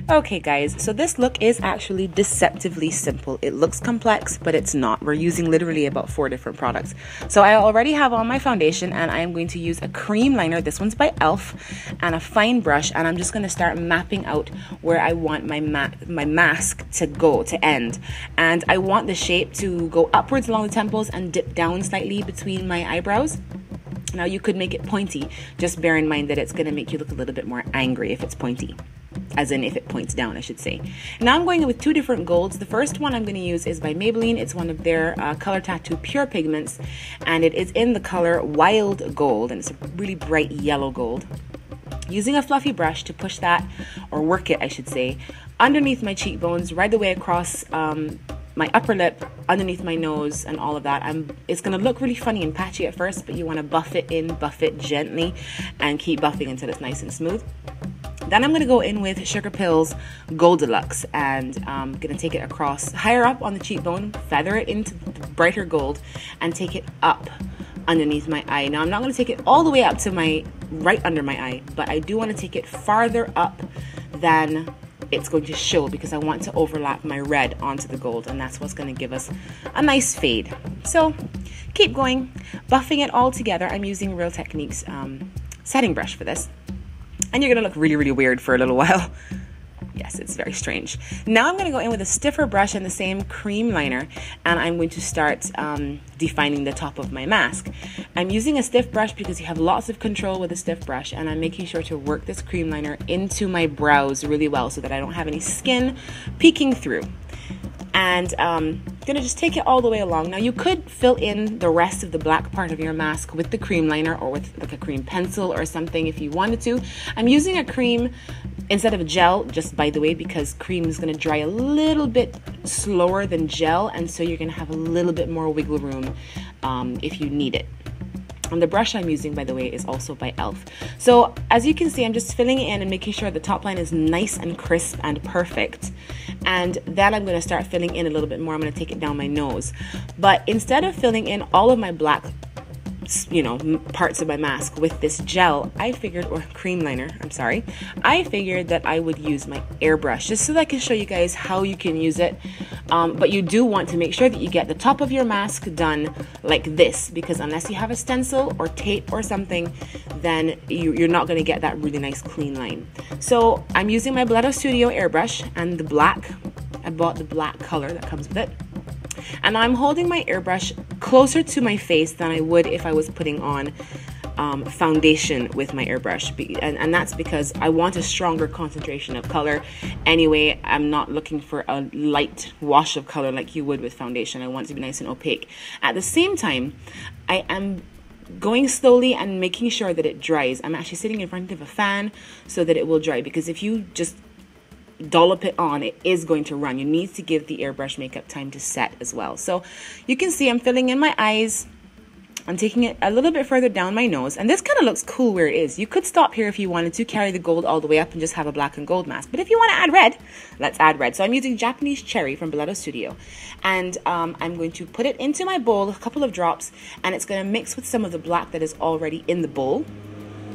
Okay guys, so this look is actually deceptively simple. It looks complex, but it's not. We're using literally about 4 different products. So I already have on my foundation, and I am going to use a cream liner. This one's by e.l.f. and a fine brush, and I'm just going to start mapping out where I want my mask to go, to end. And I want the shape to go upwards along the temples and dip down slightly between my eyebrows. Now you could make it pointy, just bear in mind that it's going to make you look a little bit more angry if it's pointy. As in if it points down, I should say. Now I'm going in with 2 different golds. The first one I'm going to use is by Maybelline. It's one of their Color Tattoo Pure Pigments, and it is in the color Wild Gold, and it's a really bright yellow gold. Using a fluffy brush to push that, or work it I should say, underneath my cheekbones, right the way across my upper lip, underneath my nose, and all of that. It's going to look really funny and patchy at first, but you want to buff it in, buff it gently, and keep buffing until it's nice and smooth. Then I'm going to go in with Sugar Pills Gold Deluxe, and I'm going to take it across higher up on the cheekbone, feather it into the brighter gold, and take it up underneath my eye. Now I'm not going to take it all the way up to my right under my eye, but I do want to take it farther up than it's going to show, because I want to overlap my red onto the gold, and that's what's going to give us a nice fade. So keep going, buffing it all together. I'm using Real Techniques setting brush for this. And you're going to look really, really weird for a little while. Yes, it's very strange. Now I'm going to go in with a stiffer brush and the same cream liner, and I'm going to start defining the top of my mask. I'm using a stiff brush because you have lots of control with a stiff brush, and I'm making sure to work this cream liner into my brows really well so that I don't have any skin peeking through. And I'm gonna just take it all the way along. Now you could fill in the rest of the black part of your mask with the cream liner or with like a cream pencil or something if you wanted to. I'm using a cream instead of a gel, just by the way, because cream is gonna dry a little bit slower than gel, and so you're gonna have a little bit more wiggle room if you need it. And the brush I'm using, by the way, is also by e.l.f. So as you can see, I'm just filling it in and making sure the top line is nice and crisp and perfect. And then I'm going to start filling in a little bit more. I'm going to take it down my nose. But instead of filling in all of my black, parts of my mask with this gel, I figured, or cream liner, I'm sorry, I figured that I would use my airbrush just so that I can show you guys how you can use it. But you do want to make sure that you get the top of your mask done like this, because unless you have a stencil or tape or something, then you're not going to get that really nice clean line. So I'm using my Bleddo Studio airbrush and the black. I bought the black color that comes with it. And I'm holding my airbrush closer to my face than I would if I was putting on foundation with my airbrush. And that's because I want a stronger concentration of color. Anyway, I'm not looking for a light wash of color like you would with foundation. I want it to be nice and opaque. At the same time, I am going slowly and making sure that it dries. I'm actually sitting in front of a fan so that it will dry, because if you just dollop it on, it is going to run. You need to give the airbrush makeup time to set as well. So you can see I'm filling in my eyes. I'm taking it a little bit further down my nose, and this kind of looks cool where it is. You could stop here if you wanted to, carry the gold all the way up and just have a black and gold mask. But if you want to add red, let's add red. So I'm using Japanese Cherry from Bleddo Studio, and I'm going to put it into my bowl, a couple of drops, and it's going to mix with some of the black that is already in the bowl.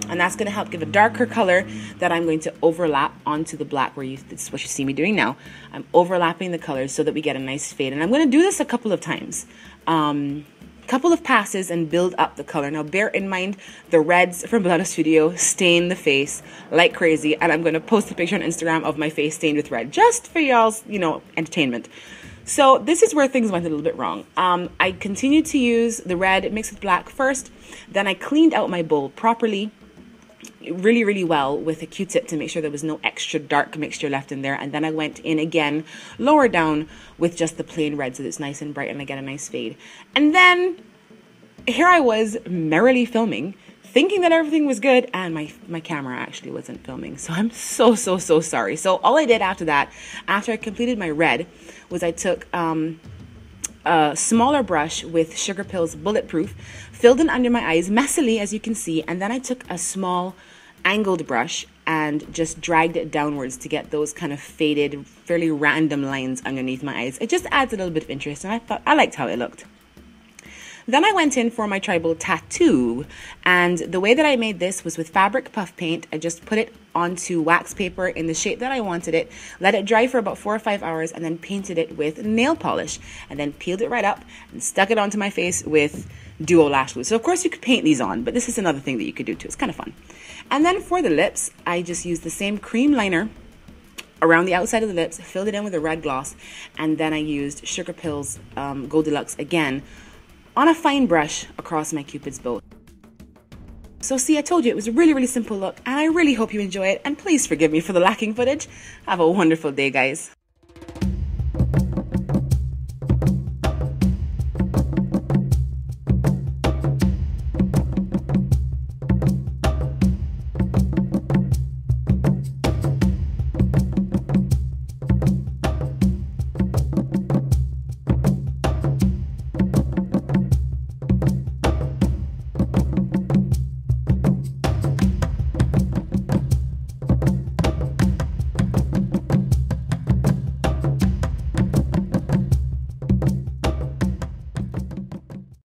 And that's going to help give a darker color that I'm going to overlap onto the black, where this is what you see me doing now. I'm overlapping the colors so that we get a nice fade. And I'm going to do this a couple of times, couple of passes, and build up the color. Now bear in mind, the reds from Bleddo Studio stain the face like crazy. And I'm going to post a picture on Instagram of my face stained with red, just for y'all's, entertainment. So this is where things went a little bit wrong. I continued to use the red mixed with black first. Then I cleaned out my bowl properly, really, really well, with a Q-tip to make sure there was no extra dark mixture left in there. And then I went in again, lower down, with just the plain red so that it's nice and bright and I get a nice fade. And then here I was merrily filming, thinking that everything was good, and my camera actually wasn't filming. So I'm so sorry. So all I did after that, after I completed my red, was I took a smaller brush with Sugar Pills Bulletproof, filled in under my eyes messily, as you can see, and then I took a small angled brush and just dragged it downwards to get those kind of faded, fairly random lines underneath my eyes. It just adds a little bit of interest, and I thought I liked how it looked. Then I went in for my tribal tattoo, and the way that I made this was with fabric puff paint. I just put it onto wax paper in the shape that I wanted it, let it dry for about 4 or 5 hours, and then painted it with nail polish, and then peeled it right up and stuck it onto my face with duo lash glue. So of course you could paint these on, but this is another thing that you could do too. It's kind of fun. And then for the lips, I just used the same cream liner around the outside of the lips, filled it in with a red gloss, and then I used Sugar Pills Gold Deluxe again on a fine brush across my Cupid's bow. So see, I told you it was a really, really simple look, and I really hope you enjoy it, and please forgive me for the lacking footage. Have a wonderful day, guys.